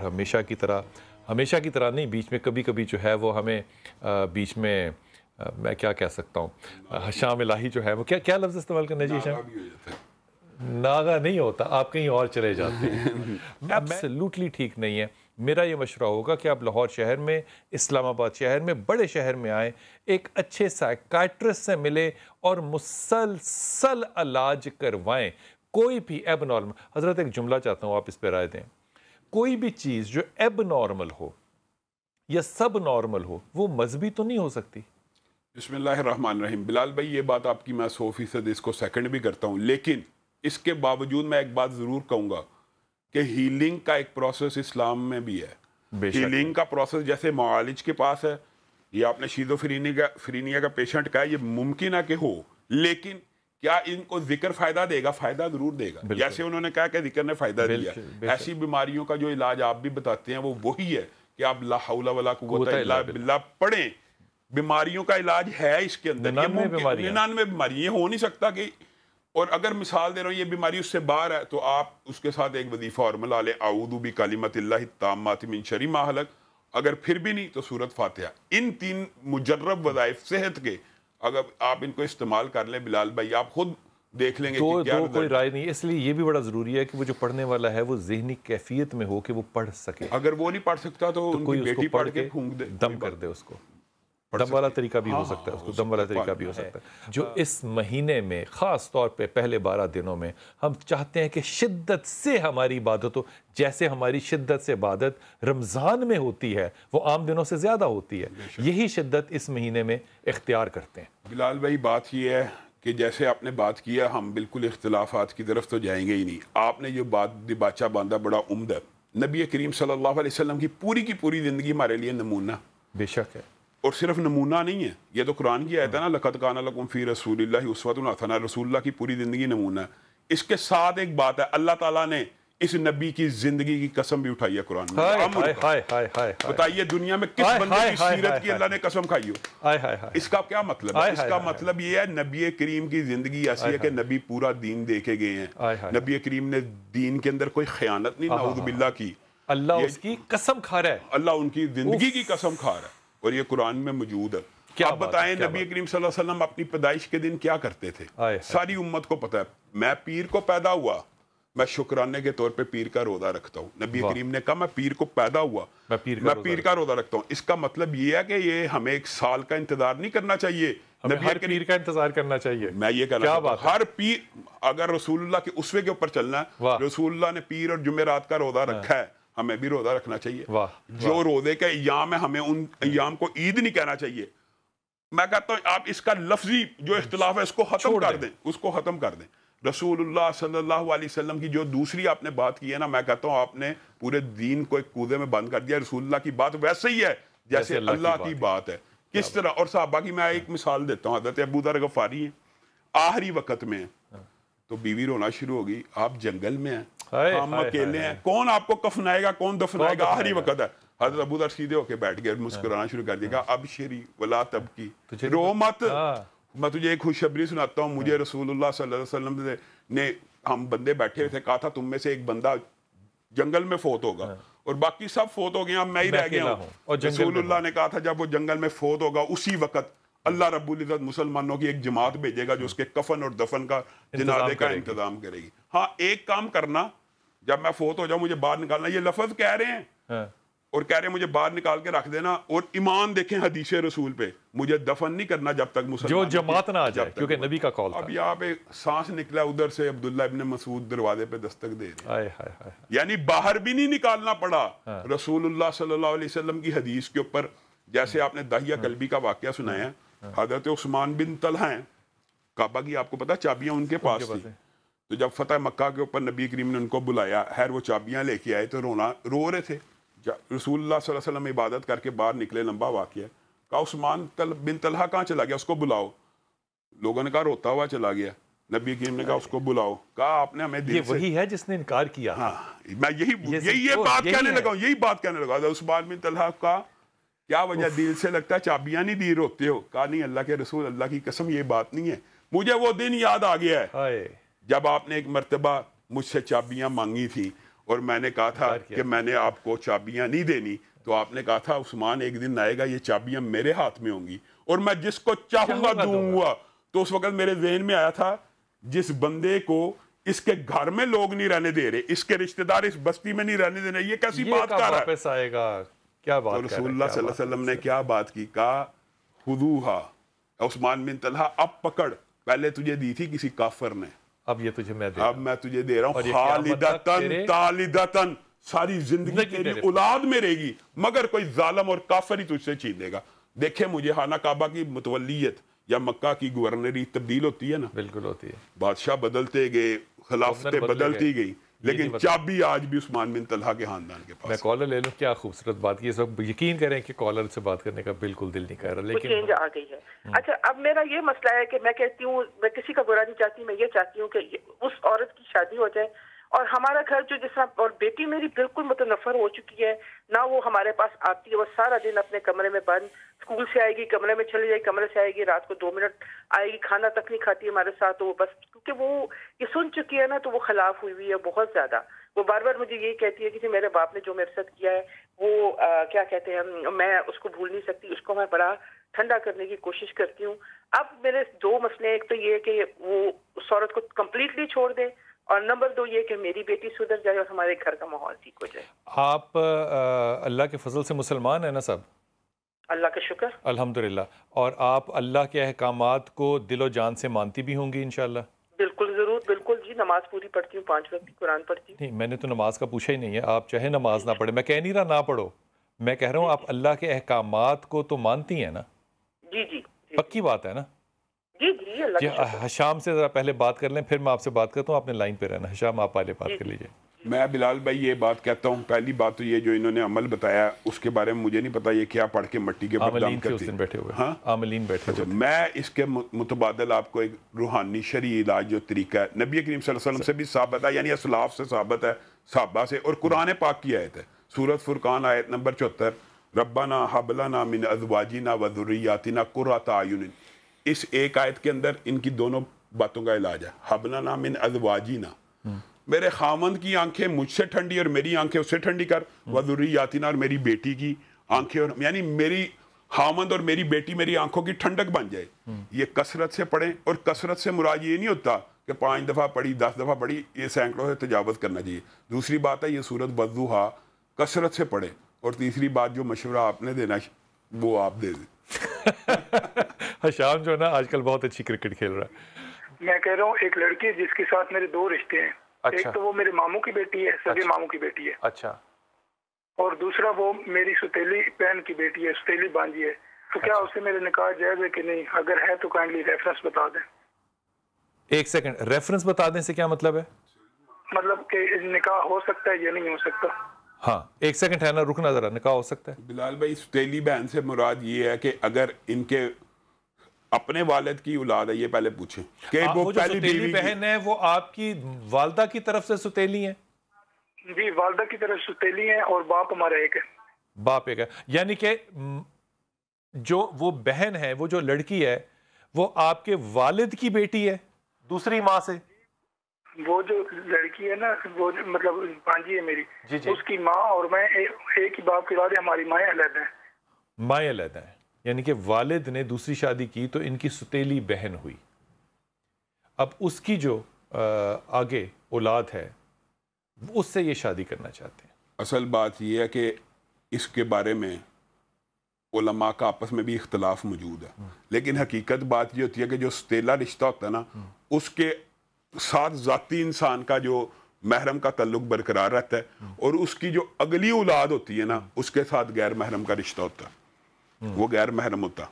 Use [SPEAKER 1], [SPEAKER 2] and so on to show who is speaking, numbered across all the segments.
[SPEAKER 1] ہمیشہ کی طرح نہیں، بیچ میں کبھی کبھی جو ہے وہ ہمیں بیچ میں میں کیا کہہ سکتا ہوں، حشام الہی جو ہے وہ کیا لفظ استعمال کرنا چاہیے شام؟ ناغا نہیں ہوتا، آپ کہیں اور چلے جاتے ہیں۔ ایبسلیوٹلی ٹھیک نہیں ہے۔ میرا یہ مشورہ ہوگا کہ آپ لاہور شہر میں، اسلام آباد شہر میں، بڑے شہر میں آئیں، ایک اچھے سائیکائٹرسٹ سے ملے اور مسلسل علاج کروائیں۔ کوئی بھی ایب نارمل، حضرت ایک جملہ چاہتا ہوں آپ اس پہ رائے دیں، کوئی بھی چیز جو ایب نارمل ہو یا سب نارمل ہو وہ مذہبی تو نہیں ہو سکتی۔
[SPEAKER 2] بسم اللہ الرحمن الرحیم۔ بلال بھائی یہ بات آپ کی میں 100% اس کو سیکنڈ بھی کرتا ہوں، لیکن اس کے باوجود میں ایک بات ضرور کہوں گا کہ ہیلنگ کا ایک پروسیس اسلام میں بھی ہے۔ ہیلنگ کا پروسیس جیسے معالج کے پاس ہے، یہ آپ نے شیزوفرینیا کا پیشنٹ کہا، یہ ممکن ہے کہ ہو، لیکن کیا ان کو ذکر فائدہ دے گا؟ فائدہ ضرور دے گا، جیسے انہوں نے کہا کہ ذکر نے فائدہ دیا۔ ایسی بیماریوں کا جو علاج آپ بھی بتاتے ہیں وہ وہی ہے کہ آپ لا حول ولا قوت الا باللہ پڑھیں۔ بیماریوں کا علاج ہے اس کے اندر، 99 بیماری، یہ ہو نہیں سکتا کہ، اور اگر مثال دے رہا ہوں یہ بیماری اس سے باہر ہے تو آپ اس کے ساتھ ایک وظیفہ اور ملا لیں، اعوذ بکلمات اللہ التامات من شر ما خلق، اگر پھر بھی نہیں تو سورۃ فاتحہ۔ ان 3 مجرب وظائف صحت کے اگر آپ ان کو استعمال کر لیں بلال بھائی، آپ خود دیکھ لیں گے کہ کیا
[SPEAKER 1] کوئی رائے نہیں۔ اس لیے یہ بھی بڑا ضروری ہے کہ وہ جو پڑھنے والا ہے وہ ذہنی کیفیت میں ہو کہ وہ پڑھ سکے۔
[SPEAKER 2] اگر وہ نہیں پڑھ سکتا تو ان کی بیٹی پڑھ کے پھونک دے،
[SPEAKER 1] دم کر دے اس کو۔ دم والا طریقہ بھی ہو سکتا ہے، اس کو دم والا طریقہ بھی ہو سکتا ہے۔ جو اس مہینے میں خاص طور پہ پہلے 12 دنوں میں ہم چاہتے ہیں کہ شدت سے ہماری عبادت ہو، جیسے ہماری شدت سے عبادت رمضان میں ہوتی ہے وہ عام دنوں سے زیادہ ہوتی ہے، یہی شدت اس مہینے میں اختیار کرتے ہیں۔
[SPEAKER 2] بلال بھائی بات یہ ہے کہ جیسے آپ نے بات کیا، ہم بالکل اختلافات کی طرف تو جائیں گے ہی نہیں۔ آپ نے جو بات دباچہ باندھا بڑا عمدہ، نبی کریم صلی اللہ علیہ وسلم کی پوری زندگی ہمارے لیے نمونہ
[SPEAKER 1] بے شک ہے، اور
[SPEAKER 2] صرف نمونہ نہیں ہے، یہ تو قرآن کی آیت ہے نا، لقد کان لکم فی رسول اللہ اسوۃ حسنہ، رسول اللہ کی پوری زندگی نمونہ ہے۔ اس کے ساتھ ایک بات ہے، اللہ تعالیٰ نے اس نبی کی زندگی کی قسم بھی اٹھائی ہے قرآن میں۔ بتائیے دنیا میں کس بندے کی سیرت کی اللہ نے قسم کھائی ہو؟ اس کا کیا مطلب ہے؟ اس کا مطلب یہ ہے نبی کریم کی زندگی ایسی ہے کہ نبی پورا دین دے کے گئے ہیں، نبی کریم نے دین کے اندر کوئی خیانت نہیں نعوذ باللہ کی،
[SPEAKER 1] اللہ اس کی قسم کھا رہا ہے،
[SPEAKER 2] اللہ ان کی زندگی کی قسم کھا رہا ہے، اور یہ قرآن میں موجود ہے۔ اب بتائیں نبی کریم صلی اللہ علیہ وسلم اپنی پیدائش کے دن کیا کرتے تھے؟ ساری امت کو پتہ ہے، میں پیر کو پیدا ہوا، میں شکرانے کے طور پہ پیر کا روزہ رکھتا ہوں۔ نبی کریم نے کہا میں پیر کو پیدا ہوا، میں پیر کا روزہ رکھتا ہوں۔ اس کا مطلب یہ ہے کہ یہ ہمیں 1 سال کا انتظار نہیں کرنا چاہیے،
[SPEAKER 1] ہر پیر کا انتظار کرنا چاہیے۔
[SPEAKER 2] میں یہ کہنا چاہتا ہوں ہر پیر، اگر رسول اللہ کے اسوے کے اوپر چلنا ہے، رسول اللہ نے پیر اور جمعرات کا روزہ رکھا ہے، ہمیں بھی روزہ رکھنا چاہیے۔ جو روزے کے ایام ہے ہمیں ان ایام کو عید نہیں کہنا چاہیے۔ میں کہتا ہوں آپ اس کا لفظی جو اختلاف ہے اس کو ختم کر دیں، اس کو ختم کر دیں۔ رسول اللہ صلی اللہ علیہ وسلم کی جو دوسری آپ نے بات کی ہے نا، میں کہتا ہوں آپ نے پورے دین کو ایک کوزے میں بند کر دیا۔ رسول اللہ کی بات ویسے ہی ہے جیسے اللہ کی بات ہے۔ کس طرح؟ اور صحابہ کی میں ایک مثال دیتا ہوں، حضرت ابو ذر غفاری ہیں، آخری وقت میں تو بیوی رونا شروع ہوگی، آپ جنگل میں ہیں، ہم اکیلے ہیں، کون آپ کو کفنائے گا، کون دفنائے گا، آخری وقت ہے۔ حضرت ابو ذر سیدھے ہو کے بیٹھ گئے، مسکرانا شروع کر دیا، اب شری ولا تبکی، رو مت، میں تجھے ایک خوشخبری سناتا ہوں، مجھے رسول اللہ صلی اللہ علیہ وسلم نے، ہم بندے بیٹھے تھے، کہا تھا تم میں سے ایک بندہ جنگل میں فوت ہوگا اور باقی سب فوت ہو گئے، اب میں ہی رہ گیا ہوں۔ رسول اللہ نے کہا تھا جب وہ جنگل میں فوت ہوگا اسی وقت اللہ رب العزت مسلمانوں کی ایک جماعت بھیجے گا جو اس کے کفن اور دفن کا، جنازے کا انتظام کرے گی۔ ہاں ایک کام کرنا، جب میں فوت ہو جاؤں مجھے باہر نکالنا، یہ لفظ کہہ رہے ہیں اور کہہ رہے ہیں مجھے باہر نکال کے رکھ دینا، اور ایمان دیکھیں حدیث رسول پہ، مجھے دفن نہیں کرنا جب تک مسلمان
[SPEAKER 1] جو جماعت نہ آ جائے، کیونکہ نبی کا قول تھا۔
[SPEAKER 2] اب یہاں پہ سانس نکلا، ادھر سے عبداللہ ابن مسعود دروازے پہ دستک دے رہے ہیں، یعنی باہر بھی نہیں نکالنا پڑا۔ رسول اللہ صلی اللہ علیہ وسلم کی حدیث کے اوپر، جیسے آپ نے داہیہ کلبی کا واقعہ سنایا، حضرت عثمان بن طلحہ ہیں، کعبہ کی آپ کو پتا چابیاں ان کے پاس تھی، تو جب فتح مکہ کے اوپر نبی کریم نے ان کو بلایا، خیر وہ چابیاں لے کے آئے تو رو رہے تھے۔ رسول اللہ صلی اللہ علیہ وسلم عبادت کر کے باہر نکلے، لمبا واقعہ، کہا عثمان بن طلحہ کہاں چلا گیا، اس کو بلاؤ۔ لوگوں نے کہا روتا ہوا چلا گیا، نبی کریم نے کہا اس کو بلاؤ، کہا آپ نے ہمیں دل سے،
[SPEAKER 1] یہ وہی ہے جس نے انکار کیا۔
[SPEAKER 2] ہاں میں یہی بات کہنے لگا ہوں، یہی بات کہنے لگا۔ عثمان بن طلحہ کا کیا وجہ، دل سے لگتا ہے چابیاں نہیں دی، روتے ہو؟ کہا نہیں اللہ کے رسول، اللہ کی قسم یہ بات نہیں ہے، مجھے وہ دن یاد آ گیا ہے جب آپ نے ایک مرتبہ مجھ سے چابیاں مانگی تھی اور میں نے کہا تھا کہ میں نے آپ کو چابیاں نہیں دینی، تو آپ نے کہا تھا عثمان ایک دن آئے گا یہ چابیاں میرے ہاتھ میں ہوں گی اور میں جس کو چاہوں گا دوں گا. تو اس وقت میرے ذہن میں آیا تھا جس بندے کو اس کے گھر میں لوگ نہیں رہنے دے رہے، اس کے رشتہ دار اس بستی میں نہیں رہنے دے رہے، یہ کیسی بات کر رہا ہے؟
[SPEAKER 1] واپس آئے گا کیا بات؟
[SPEAKER 2] تو رسول اللہ صلی اللہ علیہ وسلم نے کیا بات کی؟ کہا خذوہا عثمان بن طلحہ اب پکڑ، پہلے تجھے دی تھی کسی کافر نے،
[SPEAKER 1] اب یہ تجھے میں دے رہا ہوں،
[SPEAKER 2] اب میں تجھے دے رہا ہوں خالدتن تالدتن، ساری زندگی تیری اولاد میں رہے گی، مگر کوئی ظالم اور کافر ہی تجھ سے چھین لے گا. دیکھیں مجھے خانہ کعبہ کی متولیت یا مکہ کی گورنری تبدیل ہوتی ہے نا،
[SPEAKER 1] بالکل ہوتی ہے،
[SPEAKER 2] بادشاہ بدلتے گئے، خلافتیں بدلتی گئی، لیکن چابی آج بھی عثمان بن طلحہ کے خاندان کے پاس.
[SPEAKER 1] میں کالر لے لوں، کیا خوبصورت بات کی، اس وقت یقین کریں کہ کالر سے بات کرنے کا بالکل دل نہیں کر رہا، لیکن
[SPEAKER 3] چینج آ گئی ہے. اچھا اب میرا یہ مسئلہ ہے کہ میں کہتی ہوں میں کسی کا برا نہیں چاہتی، میں یہ چاہتی ہوں کہ اس عورت کی شادی ہو جائے اور ہمارا گھر جو جس طرح، اور بیٹی میری بالکل متنفر ہو چکی ہے، نہ وہ ہمارے پاس آتی ہے، وہ سارا دن اپنے کمرے میں بند، اسکول سے آئے گی کمرے میں چلی جائے گی، کمرے سے آئے گی رات کو 2 منٹ آئے گی، کھانا تک نہیں کھاتی ہمارے ساتھ. تو وہ بس کیونکہ وہ یہ سن چکی ہے نا تو وہ خلاف ہوئی ہے بہت زیادہ. وہ بار بار مجھے یہی کہتی ہے کہ میرے باپ نے جو میرے ساتھ کیا ہے وہ کیا کہتے ہیں میں اس کو بھول نہیں سکتی. اس کو میں بڑا ٹھنڈا کرنے کی کوشش کرتی ہوں. اب میرے 2 مسئلے ہیں، ایک تو یہ کہ وہ اس عورت کو کمپلیٹلی چھوڑ دے، اور نمبر 2 یہ کہ میری بیٹی سدھر جائے اور ہمارے گھر کا ماحول ٹھیک ہو جائے.
[SPEAKER 1] آپ اللہ کے فضل سے مسلمان ہیں نا صاحب؟
[SPEAKER 3] اللہ کا شکر
[SPEAKER 1] الحمدللہ. اور آپ اللہ کے احکامات کو دل و جان سے مانتی بھی ہوں گی انشاءاللہ؟
[SPEAKER 3] بالکل ضرور، بالکل جی. نماز پوری پڑھتی ہوں، 5 وقت کی قرآن پڑھتی ہوں.
[SPEAKER 1] نہیں میں نے تو نماز کا پوچھا ہی نہیں ہے، آپ چاہے نماز نہ پڑھیں، میں کہہ نہیں رہا نہ پڑھو، میں کہہ رہا ہوں آپ اللہ کے احکامات کو تو مانتی ہیں نا؟
[SPEAKER 3] جی جی
[SPEAKER 1] پکی بات ہے نا؟
[SPEAKER 3] جی جی اللہ کا شکر.
[SPEAKER 1] حشام سے ذرا پہلے بات کر لیں، پھر میں آپ سے بات کرتا ہوں، آپ نے لائن پہ رہنا. حشام آپ پہلے بات کر لیجئے.
[SPEAKER 2] میں بلال بھائی یہ بات کہتا ہوں، پہلی بات تو یہ جو انہوں نے عمل بتایا اس کے بارے میں مجھے نہیں پتا یہ کیا پڑھ کے مٹی کے بدنام کرتی ہے.
[SPEAKER 1] بیٹھے ہوئے عاملین بیٹھے ہوئے.
[SPEAKER 2] میں اس کے متبادل آپ کو ایک روحانی شرعی علاج جو طریقہ ہے نبی کریم صلی اللہ علیہ وسلم سے بھی ثابت ہے، یعنی اسلاف سے ثابت ہے، صحابہ سے، اور قرآن پاک کی آیت ہے سورۃ فرقان آیت نمبر 74، ربنا حب لنا من ازواجنا و ذریاتنا قرۃ اعین. اس ایک آیت کے اندر ان کی دونوں باتوں کا علاج ہے. حب لنا من ازواجنا، میرے خامند کی آنکھیں مجھ سے ٹھنڈی اور میری آنکھیں اس سے ٹھنڈی کر، وذریاتنا، اور میری بیٹی کی آنکھیں، اور یعنی میری خامند اور میری بیٹی میری آنکھوں کی ٹھنڈک بن جائے. یہ کثرت سے پڑھیں، اور کثرت سے مراد یہ نہیں ہوتا کہ 5 دفعہ پڑھی 10 دفعہ پڑھی، یہ سینکڑوں سے تجاوز کرنا چاہیے. دوسری بات ہے یہ سورۃ والضحیٰ کثرت سے پڑھیں. اور تیسری بات جو مشورہ آپ نے دینا وہ آپ دے دیں.
[SPEAKER 1] حشام جو ہے نا آج کل بہت اچھی کرکٹ کھیل رہا ہے.
[SPEAKER 4] میں کہہ رہا ہوں ایک لڑکی ہے جس کے ساتھ میرے 2 رشتے ہیں. ایک تو وہ میرے ماموں کی بیٹی ہے، سگے ماموں کی بیٹی ہے.
[SPEAKER 1] اچھا.
[SPEAKER 4] اور دوسرا وہ میری ستیلی بہن کی بیٹی ہے، ستیلی بانجی ہے. تو کیا اسے میرے نکاح جائز ہے کہ نہیں؟ اگر ہے تو کائنڈلی ریفرنس بتا دیں.
[SPEAKER 1] ایک سیکنڈ، ریفرنس بتا دیں سے کیا مطلب ہے؟
[SPEAKER 4] مطلب کہ نکاح ہو سکتا ہے یا نہیں ہو سکتا.
[SPEAKER 1] ہاں ایک سیکنڈ ہے نا، رکنا ذرا. نکاح ہو سکتا ہے
[SPEAKER 2] بلال بھائی ستیلی بہن سے مراد یہ ہے کہ اگر ان کے اپنے والد کی اولاد ہے، یہ پہلے پوچھیں کہ وہ
[SPEAKER 1] جو
[SPEAKER 2] پہلی
[SPEAKER 1] ستیلی بہن ہے وہ آپ کی والدہ کی طرف سے ستیلی ہیں؟
[SPEAKER 4] جی والدہ کی طرف ستیلی ہیں اور باپ ہمارا ایک ہے.
[SPEAKER 1] باپ ایک ہے، یعنی کہ جو وہ بہن ہے، وہ جو لڑکی ہے وہ آپ کے والد کی بیٹی ہے دوسری ماں سے؟
[SPEAKER 4] وہ جو لڑکی ہے نا، وہ مطلب بانجی ہے میری، اس کی ماں اور میں ایک ہی باپ کی اولاد ہے. ہماری مائیں علیحدہ ہیں.
[SPEAKER 1] مائیں علیحدہ ہیں، یعنی کہ والد نے دوسری شادی کی تو ان کی ستیلی بہن ہوئی. اب اس کی جو آگے اولاد ہے اس سے یہ شادی کرنا چاہتے ہیں.
[SPEAKER 2] اصل بات یہ ہے کہ اس کے بارے میں علماء کا آپس میں بھی اختلاف موجود ہے، لیکن حقیقت بات یہ ہوتی ہے کہ جو ستیلا رشتہ ہوتا ہے نا، اس کے ساتھ ذاتی انسان کا جو محرم کا تعلق برقرار رہتا ہے، اور اس کی جو اگلی اولاد ہوتی ہے نا اس کے ساتھ غیر محرم کا رشتہ ہوتا ہے، وہ غیر محرم ہوتا.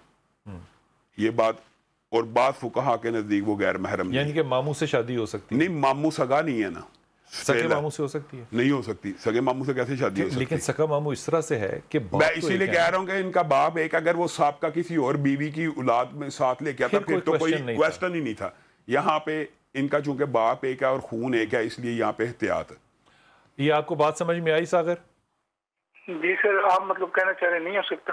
[SPEAKER 2] یہ بات، اور بعض فقہا کے نزدیک وہ غیر محرم
[SPEAKER 1] یعنی کہ ماموں سے شادی ہو سکتی ہے؟
[SPEAKER 2] نہیں، ماموں سگا نہیں ہے نا.
[SPEAKER 1] سگے ماموں سے ہو سکتی ہے؟
[SPEAKER 2] نہیں ہو سکتی. سگے ماموں سے کیسے شادی ہو سکتی؟
[SPEAKER 1] لیکن سگا ماموں اس طرح سے ہے کہ
[SPEAKER 2] میں اسی لیے کہہ رہا ہوں کہ ان کا باپ ایک، اگر وہ سابقہ کسی اور بیوی کی اولاد میں ساتھ لے کے آتا پھر تو کوئی کویسچن ہی نہیں تھا. یہاں پہ ان کا چونکہ باپ ایک ہے اور خون ایک ہے، اس لیے یہاں پہ احتیاط ہے.
[SPEAKER 1] یہ آپ کو بات سمجھ میں آئی ساغر؟
[SPEAKER 4] جی سر، آپ مطلب کہنا چاہ رہے نہیں ہو سکتا.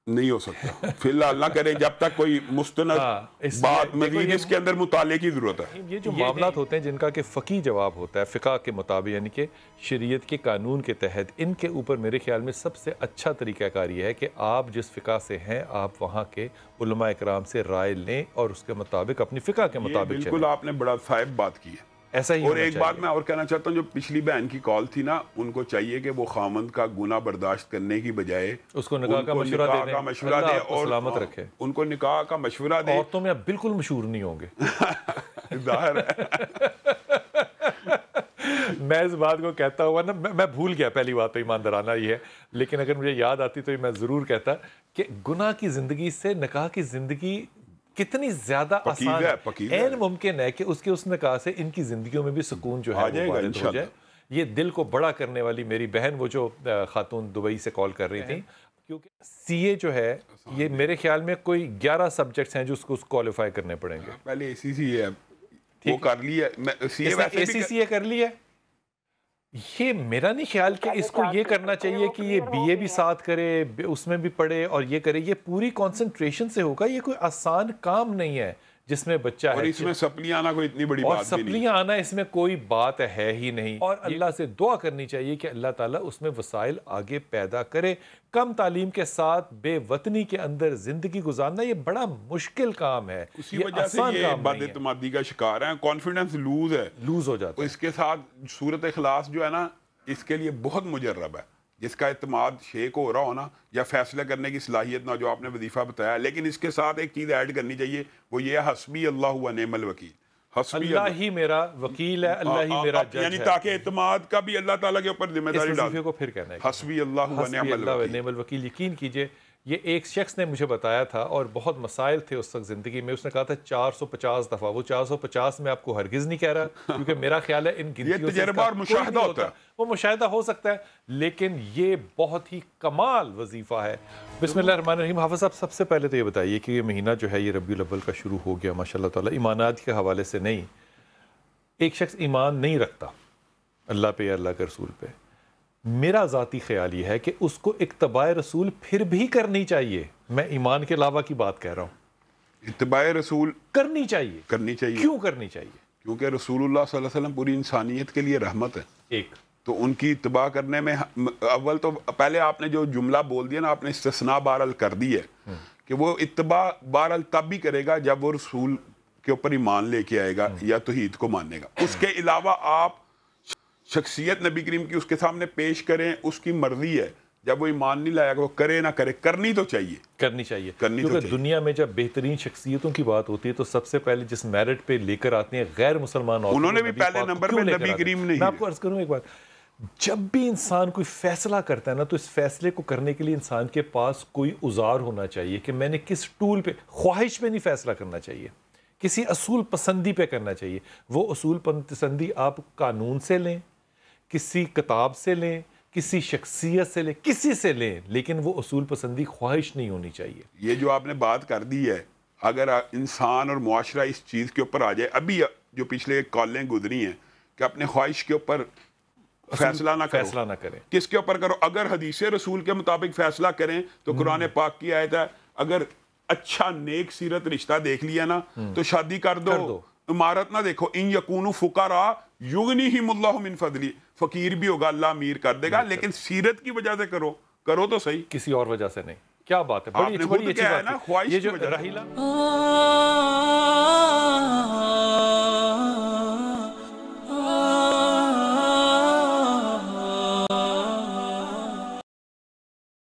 [SPEAKER 2] نہیں ہو سکتا فی الحال نہ کریں جب تک کوئی مستند بات مزید اس کے اندر مطالعے کی ضرورت ہے.
[SPEAKER 1] یہ جو معاملات ہوتے ہیں جن کا کہ فقہی جواب ہوتا ہے فقہ کے مطابق یعنی کہ شریعت کے قانون کے تحت، ان کے اوپر میرے خیال میں سب سے اچھا طریقہ کار یہ ہے کہ آپ جس فقہ سے ہیں آپ وہاں کے علماء اکرام سے رائے لیں اور اس کے مطابق اپنی فقہ کے مطابق چلیں.
[SPEAKER 2] بالکل آپ نے بڑا صائب بات کی ہے.
[SPEAKER 1] ایسا ہی.
[SPEAKER 2] اور ایک بات میں اور کہنا چاہتا ہوں، جو پچھلی بہن کی کال تھی نا، ان کو چاہیے کہ وہ خامند کا گناہ برداشت کرنے کی بجائے
[SPEAKER 1] اس کو نکاح کا مشورہ دے دیں.
[SPEAKER 2] دے اور
[SPEAKER 1] سلامت رکھے.
[SPEAKER 2] ان کو نکاح کا مشورہ دے.
[SPEAKER 1] عورتوں میں اب بالکل مشہور نہیں ہوں گے.
[SPEAKER 2] ظاہر ہے.
[SPEAKER 1] میں اس بات کو کہتا ہوا نا، میں بھول گیا پہلی بات تو ایماندارانہ یہ ہے، لیکن اگر مجھے یاد آتی تو میں ضرور کہتا کہ گناہ کی زندگی سے نکاح کی زندگی کتنی زیادہ آسان ہے. این ممکن ہے کہ اس نکاح سے ان کی زندگیوں میں بھی سکون جو ہے وہ وارد ہو جائے. یہ دل کو بڑا کرنے والی میری بہن، وہ جو خاتون دبئی سے کال کر رہی تھی، کیونکہ سی اے جو ہے یہ میرے خیال میں کوئی 11 سبجیکٹس ہیں جو اس کو کوالیفائی کرنے پڑیں گے.
[SPEAKER 2] پہلے اے سی سی ہے وہ کر لی ہے،
[SPEAKER 1] اے سی سی اے کر لی ہے. یہ میرا نہیں خیال کہ اس کو یہ کرنا چاہیے کہ یہ بی اے بھی ساتھ کرے، اس میں بھی پڑھے اور یہ کرے. یہ پوری کنسنٹریشن سے ہوگا. یہ کوئی آسان کام نہیں ہے جس میں بچہ ہے.
[SPEAKER 2] اور اس میں سپلیاں آنا کوئی اتنی بڑی بات بھی نہیں.
[SPEAKER 1] اور سپلیاں آنا اس میں کوئی بات ہے ہی نہیں. اور اللہ سے دعا کرنی چاہیے کہ اللہ تعالیٰ اس میں وسائل آگے پیدا کرے. کم تعلیم کے ساتھ بے وطنی کے اندر زندگی گزارنا یہ بڑا مشکل کام ہے.
[SPEAKER 2] اسی وجہ سے یہ بد اعتمادی کا شکار ہیں. کانفیڈنس لوز ہو جاتا ہے. اس کے ساتھ سورت اخلاص جو ہے نا، اس کے لیے بہت مجرب ہے. جس کا اعتماد شیخ کو ہو رہا ہونا یا فیصلہ کرنے کی صلاحیت نہ، جو آپ نے وظیفہ بتایا، لیکن اس کے ساتھ ایک چیز ایڈ کرنی چاہیے، وہ یہ ہے حسبی اللہ و نعم الوکیل.
[SPEAKER 1] اللہ ہی میرا وکیل ہے، اللہ ہی میرا جج ہے.
[SPEAKER 2] یعنی تاکہ اعتماد کا بھی اللہ تعالیٰ کے اوپر ذمہ داری ڈال.
[SPEAKER 1] کو پھر کہنا ہے
[SPEAKER 2] حسبی اللہ و
[SPEAKER 1] نعم الوکیل. یقین کیجئے یہ ایک شخص نے مجھے بتایا تھا اور بہت مسائل تھے اس وقت زندگی میں. اس نے کہا تھا 450 دفعہ. وہ 450 میں آپ کو ہرگز نہیں کہہ رہا، کیونکہ میرا خیال ہے ان گنتیوں سے
[SPEAKER 2] تجربہ اور مشاہدہ ہوتا ہے.
[SPEAKER 1] وہ مشاہدہ ہو سکتا ہے، لیکن یہ بہت ہی کمال وظیفہ ہے. بسم اللہ الرحمن الرحیم. حافظ صاحب سب سے پہلے تو یہ بتائیے کہ یہ مہینہ جو ہے یہ ربیع الاول کا شروع ہو گیا ماشاء اللہ تعالیٰ. ایمانات کے حوالے سے نہیں، ایک شخص ایمان نہیں رکھتا اللہ پہ یا اللہ کے رسول پہ، میرا ذاتی خیال یہ ہے کہ اس کو اتباع رسول پھر بھی کرنی چاہیے. میں ایمان کے علاوہ کی بات کہہ رہا ہوں.
[SPEAKER 2] اتباع رسول
[SPEAKER 1] کرنی چاہیے. کیوں کرنی چاہیے؟
[SPEAKER 2] کیونکہ رسول اللہ صلی اللہ علیہ وسلم پوری انسانیت کے لیے رحمت ہے.
[SPEAKER 1] ایک
[SPEAKER 2] تو ان کی اتباع کرنے میں اول تو پہلے آپ نے جو جملہ بول دیا نا، آپ نے استثناء بہرحال کر دی ہے کہ وہ اتباع بہرحال تب بھی کرے گا جب وہ رسول کے اوپر ایمان لے کے آئے گا یا توحید کو ماننے گا. اس کے علاوہ آپ شخصیت نبی کریم کی اس کے سامنے پیش کریں، اس کی مرضی ہے. جب وہ ایمان نہیں لائے گا، وہ کرے نہ کرے، کرنی تو چاہیے. کیونکہ
[SPEAKER 1] دنیا میں جب بہترین شخصیتوں کی بات ہوتی ہے تو سب سے پہلے جس میرٹ پہ لے کر آتے ہیں غیر مسلمان عورتوں،
[SPEAKER 2] انہوں نے بھی پہلے نمبر پہ نبی کریم نہیں.
[SPEAKER 1] میں آپ کو عرض کروں ایک بات، جب بھی انسان کوئی فیصلہ کرتا ہے نا، تو اس فیصلے کو کرنے کے لیے انسان کے پاس کوئی اوزار ہونا چاہیے کہ میں نے کس ٹول پہ، خواہش پہ نہیں فیصلہ کرنا چاہیے، کسی اصول پسندی پہ کرنا چاہیے. وہ اصول پسندی آپ قانون سے لیں، کسی کتاب سے لیں، کسی شخصیت سے لیں، کسی سے لیں، لیکن وہ اصول پسندی خواہش نہیں ہونی چاہیے.
[SPEAKER 2] یہ جو آپ نے بات کر دی ہے، اگر انسان اور معاشرہ اس چیز کے اوپر آ جائے، ابھی جو پچھلے کالیں گزری ہیں کہ اپنے خواہش کے اوپر فیصلہ نہ کریں. کس کے اوپر کرو؟ اگر حدیث رسول کے مطابق فیصلہ کریں تو قرآن پاک کی آیت ہے، اگر اچھا نیک سیرت رشتہ دیکھ لیا نا تو شادی کر دو. عمارت نہ دیکھو. ان یکونوا فقراء یغنیہم اللہ من فضلہ. فقیر بھی ہوگا اللہ امیر کر دے گا، لیکن سیرت کی وجہ سے کرو تو صحیح،
[SPEAKER 1] کسی اور وجہ سے نہیں. کیا بات ہے، بڑی اچھی بات ہے. یہ جو رحیلہ